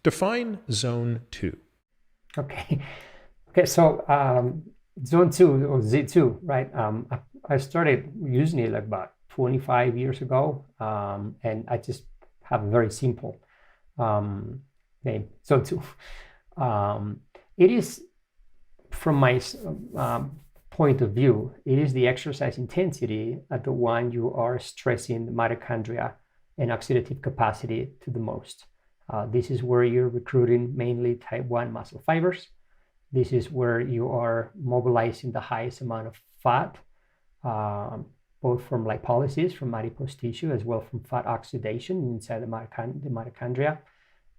Define zone 2. Okay. Okay. So zone 2 or Z2, right? I started using it like about 25 years ago, and I just have a very simple name, zone 2. It is, from my point of view, it is the exercise intensity at the one you are stressing the mitochondria and oxidative capacity to the most. This is where you're recruiting mainly type 1 muscle fibers. This is where you are mobilizing the highest amount of fat, both from lipolysis, from adipose tissue, as well from fat oxidation inside the mitochondria.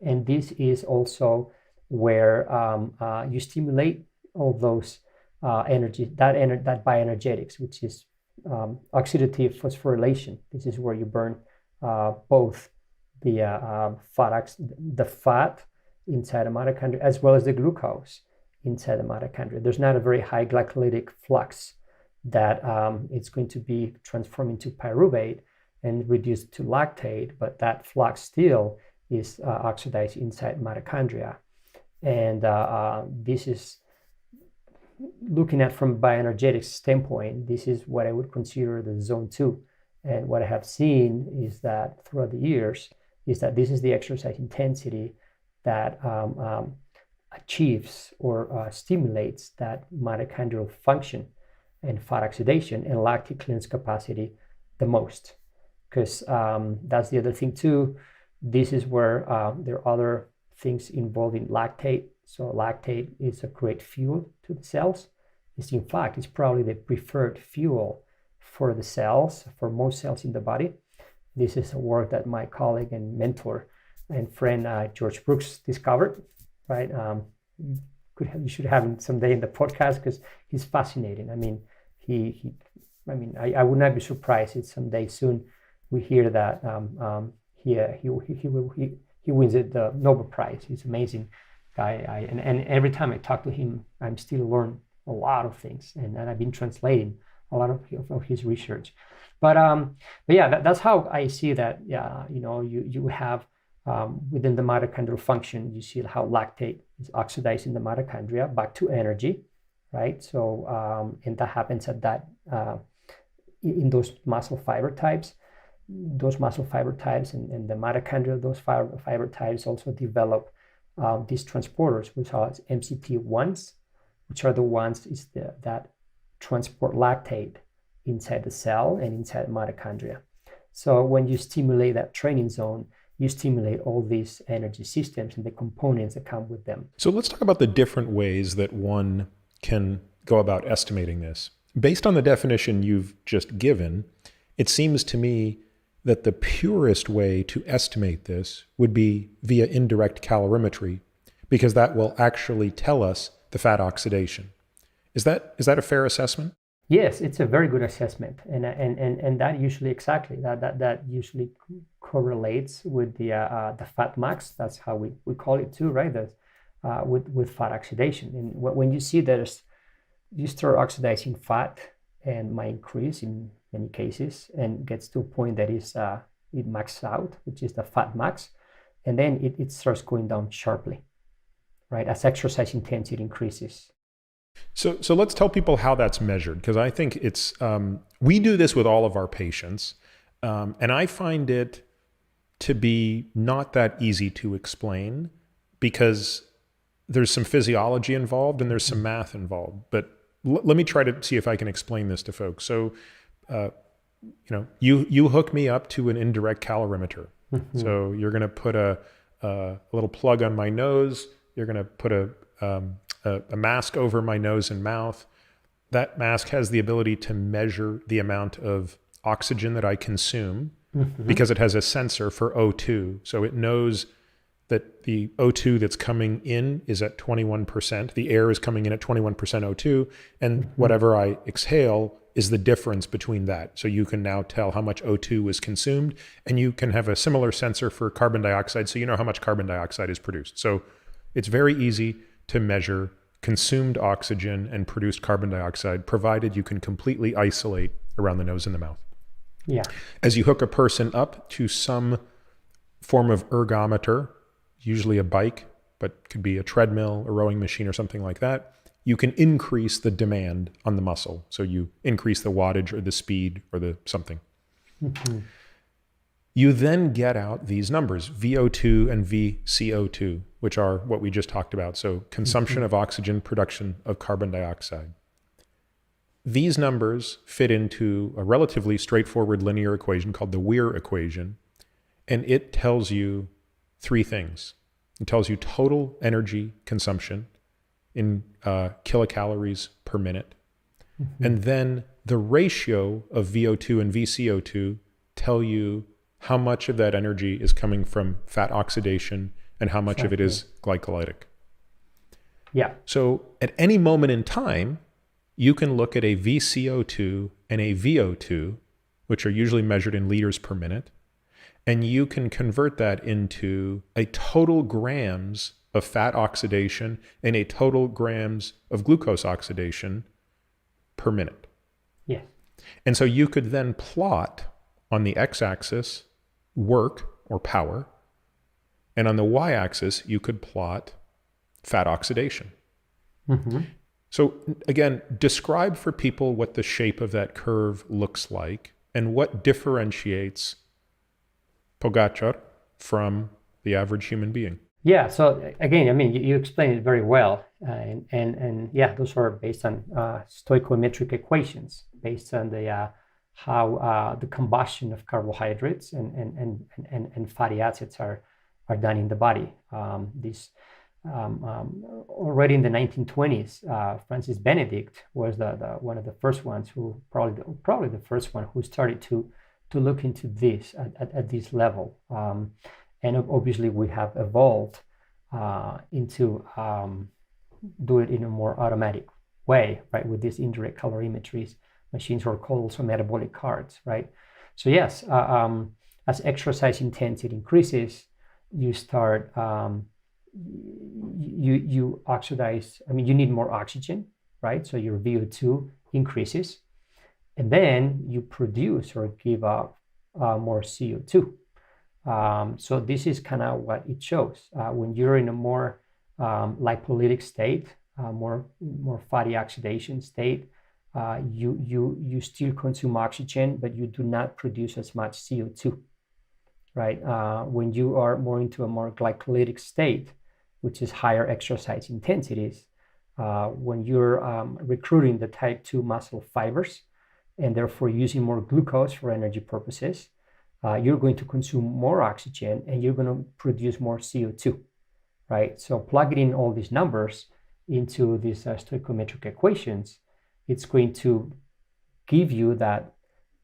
And this is also where you stimulate all those that bioenergetics, which is oxidative phosphorylation. This is where you burn both the fat inside the mitochondria as well as the glucose inside the mitochondria. There's not a very high glycolytic flux that it's going to be transformed into pyruvate and reduced to lactate, but that flux still is oxidized inside mitochondria. And this is, looking at from bioenergetics standpoint, this is what I would consider the zone 2. And what I have seen is that throughout the years is that this is the exercise intensity that achieves or stimulates that mitochondrial function and fat oxidation and lactate clearance capacity the most. Because that's the other thing too. This is where there are other things involving lactate. So lactate is a great fuel to the cells. In fact, it's probably the preferred fuel for the cells, for most cells in the body. This is a work that my colleague and mentor and friend George Brooks discovered, right? You should have him someday in the podcast because he's fascinating. I mean, I would not be surprised if someday soon we hear that he wins the Nobel Prize. He's amazing guy. And every time I talk to him, I'm still learning a lot of things, and I've been translating a lot of his research. But yeah, that's how I see that. Yeah, you have within the mitochondrial function, you see how lactate is oxidizing the mitochondria back to energy, right? So and that happens at that in those muscle fiber types. Those muscle fiber types and the mitochondria of those fiber types also develop these transporters, which are MCT1s, which are the ones that transport lactate inside the cell and inside mitochondria. So when you stimulate that training zone, you stimulate all these energy systems and the components that come with them. So let's talk about the different ways that one can go about estimating this. Based on the definition you've just given, it seems to me that the purest way to estimate this would be via indirect calorimetry, because that will actually tell us the fat oxidation. Is that a fair assessment? Yes, it's a very good assessment, and that usually that usually correlates with the fat max. That's how we call it too, right? With fat oxidation, and when you see that you start oxidizing fat and might increase in many cases and gets to a point that is it maxes out, which is the fat max, and then it starts going down sharply, right, as exercise intensity increases. So let's tell people how that's measured, because I think it's we do this with all of our patients, and I find it to be not that easy to explain because there's some physiology involved and there's some math involved. But let me try to see if I can explain this to folks. So you hook me up to an indirect calorimeter. Mm-hmm. So you're going to put a little plug on my nose. You're going to put a mask over my nose and mouth. That mask has the ability to measure the amount of oxygen that I consume, mm-hmm. because it has a sensor for O2. So it knows that the O2 that's coming in is at 21%. The air is coming in at 21% O2, and mm-hmm. whatever I exhale is the difference between that. So you can now tell how much O2 is consumed, and you can have a similar sensor for carbon dioxide, so you know how much carbon dioxide is produced. So it's very easy to measure consumed oxygen and produced carbon dioxide, provided you can completely isolate around the nose and the mouth. Yeah. As you hook a person up to some form of ergometer, usually a bike, but could be a treadmill, a rowing machine, or something like that, you can increase the demand on the muscle. So you increase the wattage or the speed or the something. Mm-hmm. You then get out these numbers, VO2 and VCO2, which are what we just talked about. So consumption of oxygen, production of carbon dioxide. These numbers fit into a relatively straightforward linear equation called the Weir equation, and it tells you three things. It tells you total energy consumption in kilocalories per minute. Mm-hmm. And then the ratio of VO2 and VCO2 tell you how much of that energy is coming from fat oxidation and how much of it is glycolytic. Yeah. So at any moment in time, you can look at a VCO2 and a VO2, which are usually measured in liters per minute, and you can convert that into a total grams of fat oxidation and a total grams of glucose oxidation per minute. Yeah. And so you could then plot on the x-axis work or power, and on the y-axis you could plot fat oxidation. Mm-hmm. So again, describe for people what the shape of that curve looks like and what differentiates Pogačar from the average human being. Yeah, so again, I mean, you explained it very well, and yeah, those are based on stoichiometric equations, based on the how the combustion of carbohydrates and fatty acids are done in the body. Already in the 1920s, Francis Benedict was the one of the first ones who probably the first one who started to look into this at this level. And obviously we have evolved into do it in a more automatic way, right? With these indirect calorimetry machines, or called also metabolic cards, right? So yes, as exercise intensity increases, you start you oxidize. I mean, you need more oxygen, right? So your VO2 increases, and then you produce or give up more CO2. So this is kind of what it shows. When you're in a more lipolytic state, more fatty oxidation state, you still consume oxygen, but you do not produce as much CO2, right? When you are more into a more glycolytic state, which is higher exercise intensities, when you're recruiting the type 2 muscle fibers and therefore using more glucose for energy purposes, you're going to consume more oxygen and you're going to produce more CO2, right? So plugging in all these numbers into these stoichiometric equations, it's going to give you that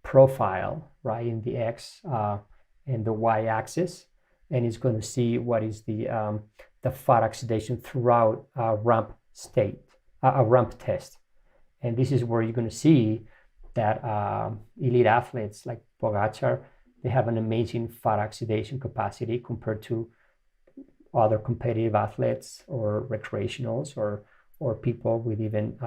profile, right, in the x and the y-axis, and it's going to see what is the fat oxidation throughout a ramp state, a ramp test. And this is where you're going to see that elite athletes like Pogačar, they have an amazing fat oxidation capacity compared to other competitive athletes or recreationals or people with even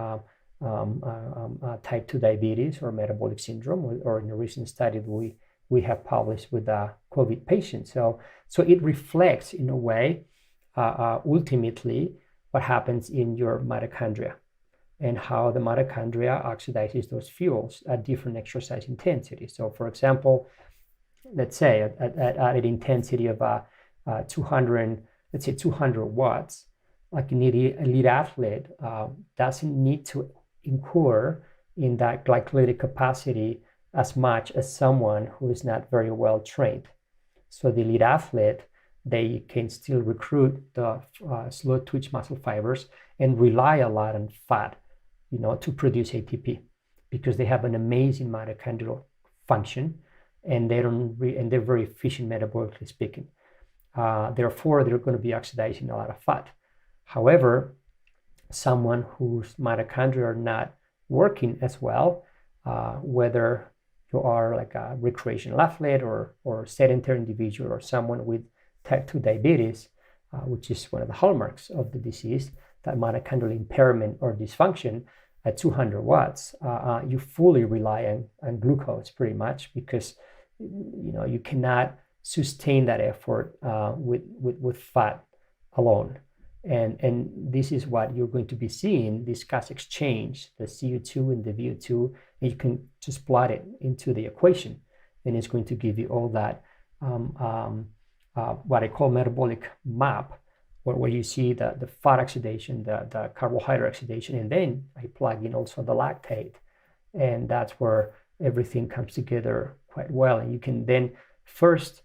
type 2 diabetes or metabolic syndrome, or in a recent study that we have published with COVID patients. So it reflects in a way ultimately what happens in your mitochondria and how the mitochondria oxidizes those fuels at different exercise intensities. So for example, let's say at an intensity of 200 watts, like an elite athlete doesn't need to incur in that glycolytic capacity as much as someone who is not very well trained. So the elite athlete, they can still recruit the slow twitch muscle fibers and rely a lot on fat, to produce ATP, because they have an amazing mitochondrial function, and they're very efficient metabolically speaking. Therefore, they're going to be oxidizing a lot of fat. However, someone whose mitochondria are not working as well, whether you are like a recreational athlete or sedentary individual or someone with type 2 diabetes, which is one of the hallmarks of the disease, that mitochondrial impairment or dysfunction at 200 watts, you fully rely on glucose pretty much, because you cannot sustain that effort with fat alone. And this is what you're going to be seeing, this gas exchange, the CO2 and the VO2, and you can just plot it into the equation, and it's going to give you all that, what I call metabolic map, where you see the fat oxidation, the carbohydrate oxidation, and then I plug in also the lactate, and that's where everything comes together quite well. And you can then first,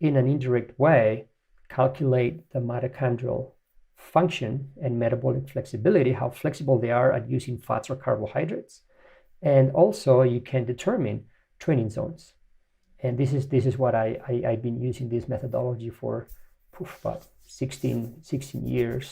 in an indirect way, calculate the mitochondrial function and metabolic flexibility, how flexible they are at using fats or carbohydrates. And also you can determine training zones. And this is what I've been using this methodology for about 16 years.